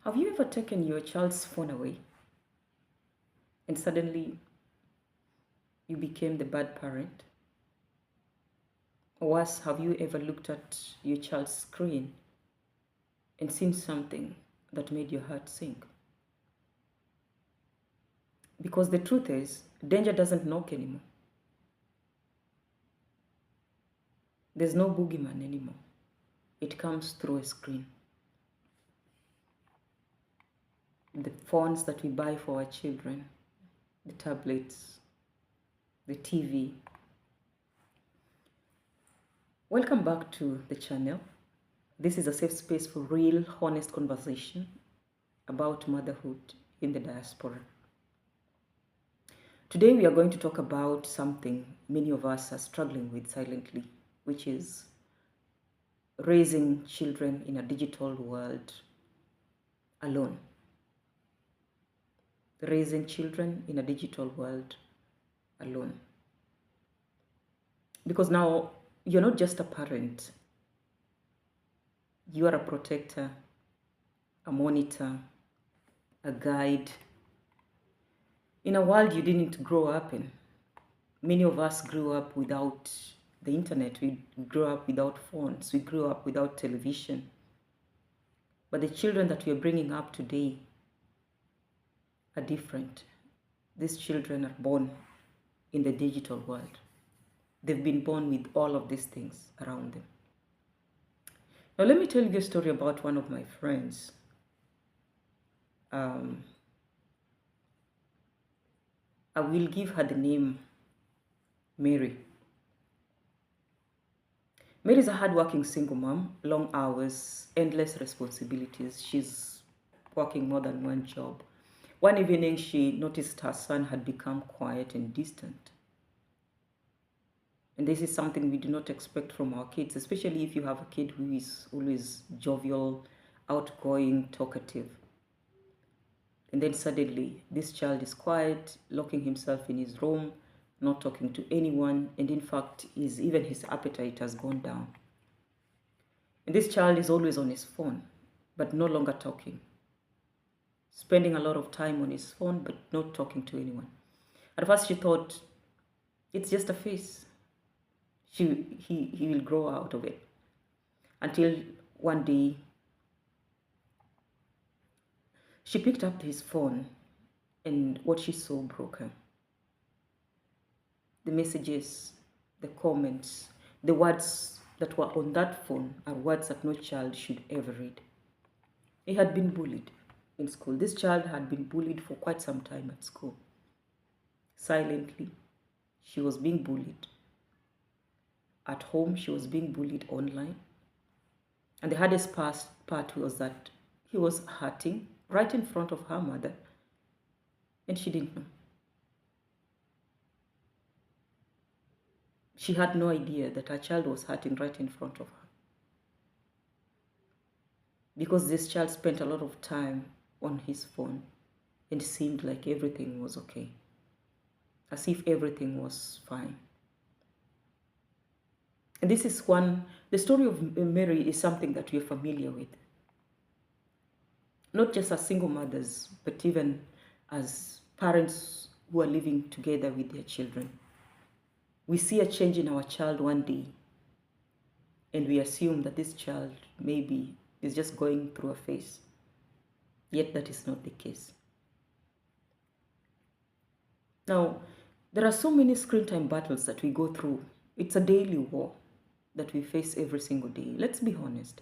Have you ever taken your child's phone away and suddenly you became the bad parent? Or worse, have you ever looked at your child's screen and seen something that made your heart sink? Because the truth is, danger doesn't knock anymore. There's no boogeyman anymore. It comes through a screen. The phones that we buy for our children, the tablets, the TV. Welcome back to the channel. This is a safe space for real, honest conversation about motherhood in the diaspora. Today we are going to talk about something many of us are struggling with silently, which is raising children in a digital world alone. Raising children in a digital world alone. Because now you're not just a parent, you are a protector, a monitor, a guide. In a world you didn't grow up in. Many of us grew up without the internet, we grew up without phones, we grew up without television. But the children that we are bringing up today are different. These children are born in the digital world. They've been born with all of these things around them. Now, let me tell you a story about one of my friends. I will give her the name Mary. Mary is a hardworking single mom, long hours, endless responsibilities. She's working more than one job. One evening, she noticed her son had become quiet and distant. And this is something we do not expect from our kids, especially if you have a kid who is always jovial, outgoing, talkative. And then suddenly, this child is quiet, locking himself in his room, not talking to anyone, and in fact, even his appetite has gone down. And this child is always on his phone, but no longer talking. Spending a lot of time on his phone, but not talking to anyone. At first, she thought, it's just a phase. He will grow out of it. Until one day, she picked up his phone, and what she saw broke her. The messages, the comments, the words that were on that phone are words that no child should ever read. He had been bullied in school. This child had been bullied for quite some time at school. Silently, she was being bullied. At home, she was being bullied online. And the hardest part was that he was hurting right in front of her mother, and she didn't know. She had no idea that her child was hurting right in front of her. Because this child spent a lot of time on his phone and seemed like everything was okay, as if everything was fine. And this is the story of Mary is something that we're familiar with. Not just as single mothers, but even as parents who are living together with their children. We see a change in our child one day, and we assume that this child maybe is just going through a phase. Yet that is not the case. Now, there are so many screen time battles that we go through. It's a daily war that we face every single day. Let's be honest.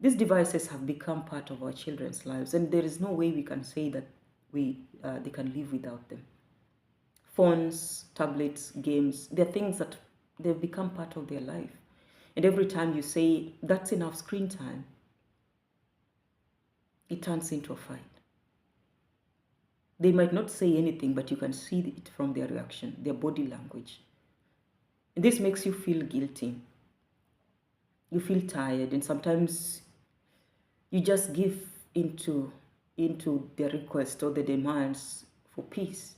These devices have become part of our children's lives, and there is no way we can say that they can live without them. Phones, tablets, games, they're things that they've become part of their life. And every time you say, that's enough screen time, it turns into a fight. They might not say anything, but you can see it from their reaction, their body language. And this makes you feel guilty. You feel tired, and sometimes you just give into their request or the demands for peace.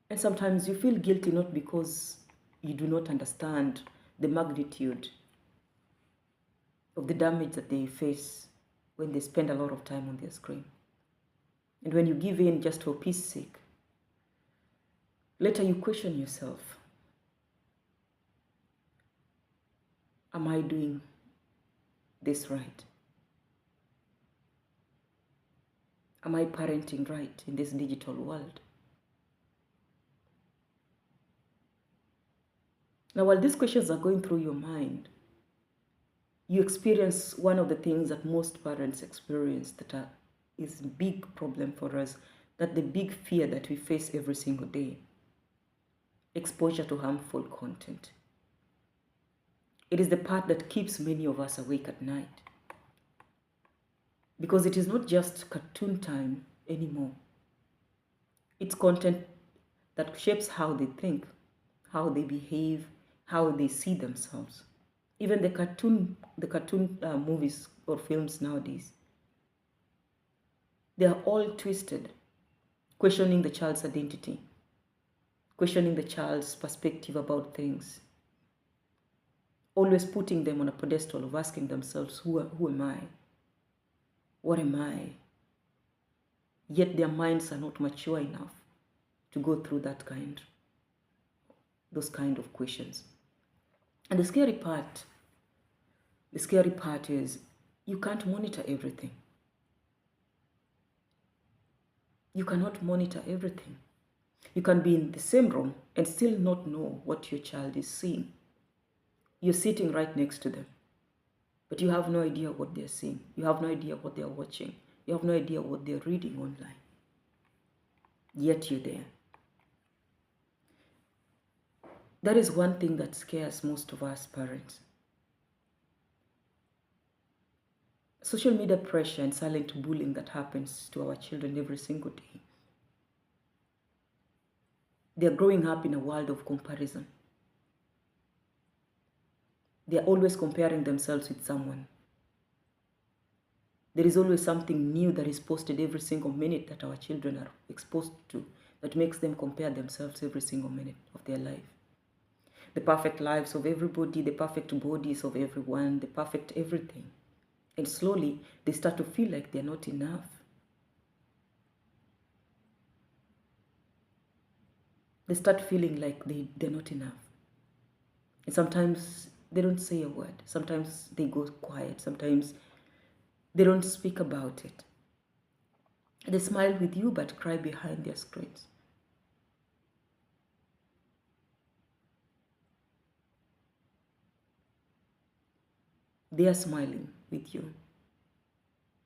And sometimes you feel guilty not because you do not understand the magnitude of the damage that they face when they spend a lot of time on their screen. And when you give in just for peace sake, later you question yourself. Am I doing this right? Am I parenting right in this digital world? Now, while these questions are going through your mind, you experience one of the things that most parents experience is a big problem for us, that the big fear that we face every single day: exposure to harmful content. It is the part that keeps many of us awake at night, because it is not just cartoon time anymore. It's content that shapes how they think, how they behave, how they see themselves. Even the cartoon movies or films nowadays, they are all twisted, questioning the child's identity, questioning the child's perspective about things, always putting them on a pedestal of asking themselves, who am I? What am I? Yet their minds are not mature enough to go through those kind of questions. And the scary part is you can't monitor everything. You cannot monitor everything. You can be in the same room and still not know what your child is seeing. You're sitting right next to them, but you have no idea what they're seeing. You have no idea what they're watching. You have no idea what they're reading online. Yet you're there. That is one thing that scares most of us parents. Social media pressure and silent bullying that happens to our children every single day. They're growing up in a world of comparison. They're always comparing themselves with someone. There is always something new that is posted every single minute that our children are exposed to, that makes them compare themselves every single minute of their life. The perfect lives of everybody, the perfect bodies of everyone, the perfect everything. And slowly, they start to feel like they're not enough. They start feeling like they're not enough. And sometimes they don't say a word. Sometimes they go quiet. Sometimes they don't speak about it. They smile with you but cry behind their screens. They are smiling with you,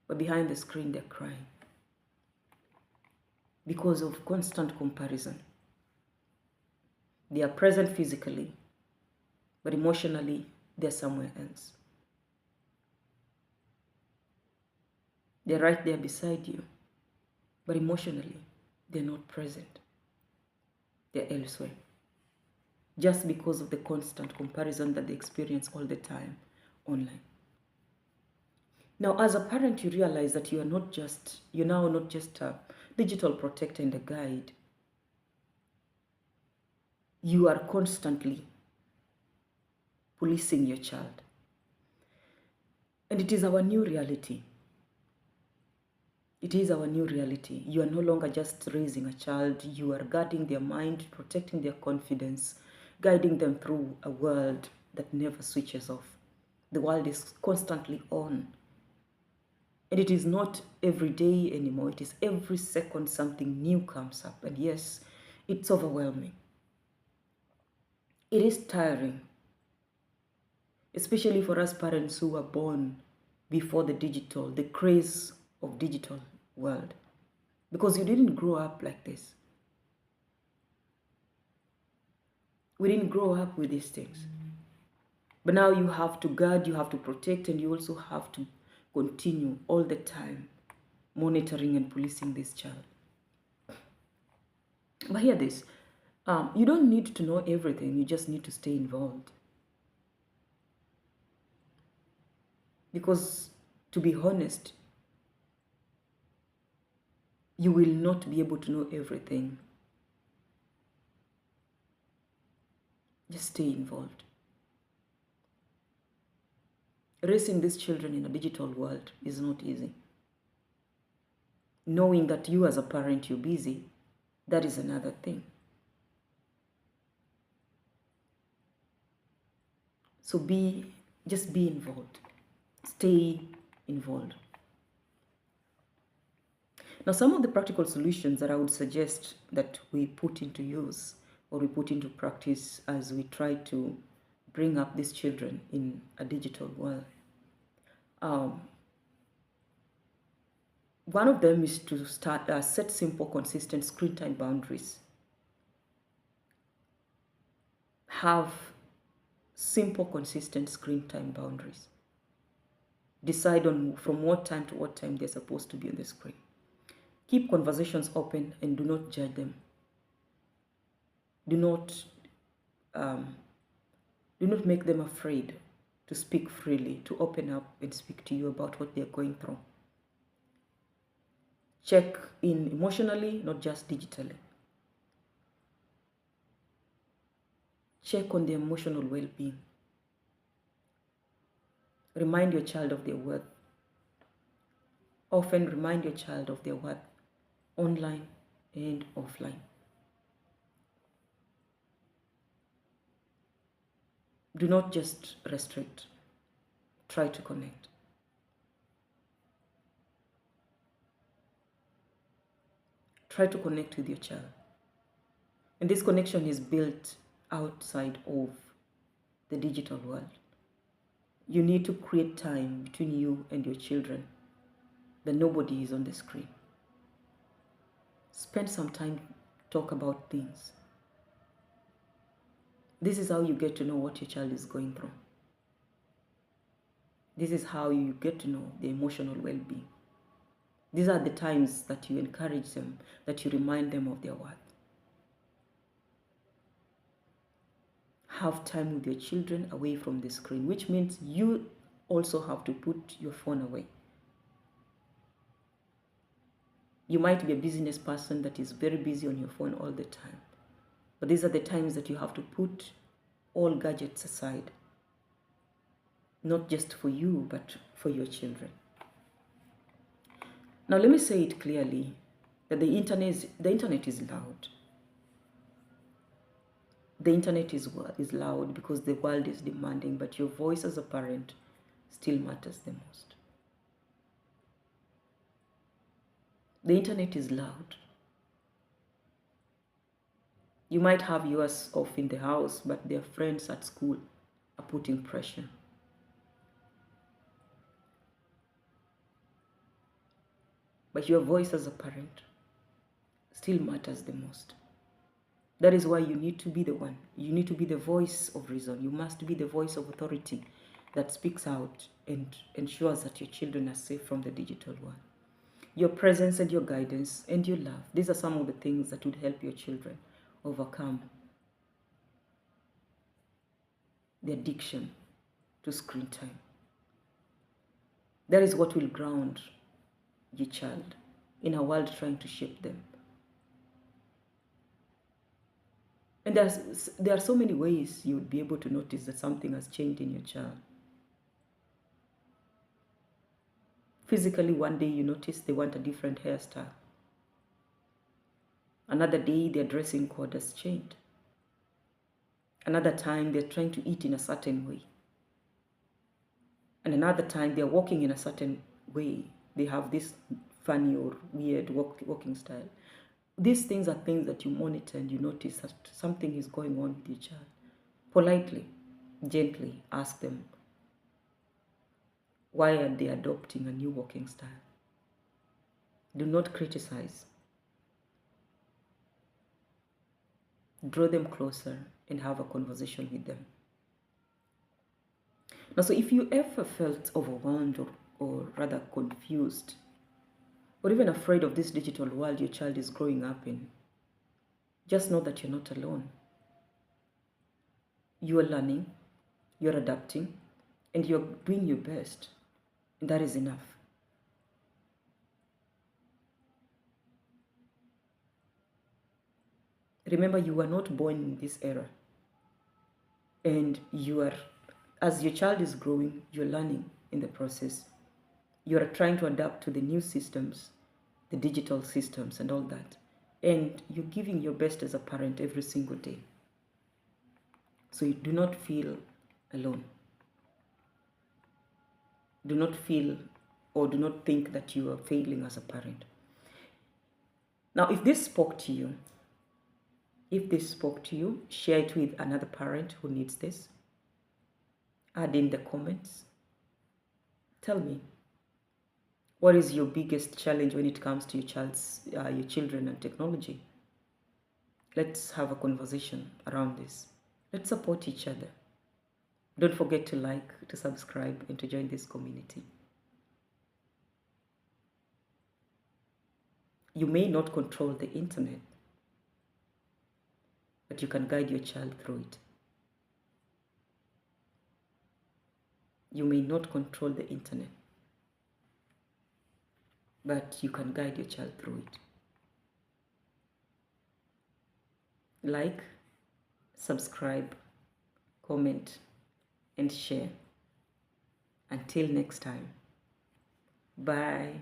but behind the screen they're crying because of constant comparison. They are present physically, but emotionally they're somewhere else. They're right there beside you, but emotionally they're not present. They're elsewhere, just because of the constant comparison that they experience all the time online. Now, as a parent, you realize that you're now not just a digital protector and a guide. You are constantly policing your child. And it is our new reality. It is our new reality. You are no longer just raising a child. You are guarding their mind, protecting their confidence, guiding them through a world that never switches off. The world is constantly on. And it is not every day anymore. It is every second something new comes up. And yes, it's overwhelming. It is tiring, especially for us parents who were born before the craze of digital world. Because you didn't grow up like this. We didn't grow up with these things. But now you have to guard, you have to protect, and you also have to continue all the time monitoring and policing this child. But hear this, you don't need to know everything, you just need to stay involved. Because, to be honest, you will not be able to know everything. Just stay involved. Raising these children in a digital world is not easy. Knowing that you as a parent, you're busy, that is another thing. So just be involved. Stay involved. Now, some of the practical solutions that I would suggest that we put into use or we put into practice as we try to bring up these children in a digital world. One of them is to set simple, consistent screen time boundaries. Have simple, consistent screen time boundaries. Decide on from what time to what time they're supposed to be on the screen. Keep conversations open and do not judge them. Do not make them afraid to speak freely, to open up and speak to you about what they're going through. Check in emotionally, not just digitally. Check on their emotional well-being. Remind your child of their worth. Often remind your child of their worth, online and offline. Do not just restrict. Try to connect. Try to connect with your child. And this connection is built outside of the digital world. You need to create time between you and your children that nobody is on the screen. Spend some time, talk about things. This is how you get to know what your child is going through. This is how you get to know their emotional well-being. These are the times that you encourage them, that you remind them of their worth. Have time with your children away from the screen, which means you also have to put your phone away. You might be a business person that is very busy on your phone all the time. But these are the times that you have to put all gadgets aside. Not just for you, but for your children. Now let me say it clearly that the internet is loud. The internet is loud because the world is demanding, but your voice as a parent still matters the most. The internet is loud. You might have yours off in the house, but their friends at school are putting pressure. But your voice as a parent still matters the most. That is why you need to be the one. You need to be the voice of reason. You must be the voice of authority that speaks out and ensures that your children are safe from the digital world. Your presence and your guidance and your love. These are some of the things that would help your children overcome the addiction to screen time. That is what will ground your child in a world trying to shape them. And there are so many ways you would be able to notice that something has changed in your child. Physically, one day you notice they want a different hairstyle. Another day, their dressing code has changed. Another time, they're trying to eat in a certain way. And another time, they're walking in a certain way. They have this funny or weird walking style. These things are things that you monitor and you notice that something is going on with your child. Politely, gently ask them, why are they adopting a new walking style? Do not criticize. Draw them closer and have a conversation with them. Now, so if you ever felt overwhelmed or rather confused, or even afraid of this digital world your child is growing up in, just know that you're not alone. You are learning, you're adapting, and you're doing your best. And that is enough. Remember, you were not born in this era. And you are as your child is growing, you're learning in the process. You are trying to adapt to the new systems, the digital systems, and all that. And you're giving your best as a parent every single day. So you do not feel alone. Do not feel or do not think that you are failing as a parent. Now, if this spoke to you, share it with another parent who needs this. Add in the comments. Tell me, what is your biggest challenge when it comes to your children and technology? Let's have a conversation around this. Let's support each other. Don't forget to like, to subscribe, and to join this community. You may not control the internet, but you can guide your child through it. You may not control the internet, but you can guide your child through it. Like, subscribe, comment, and share. Until next time, bye.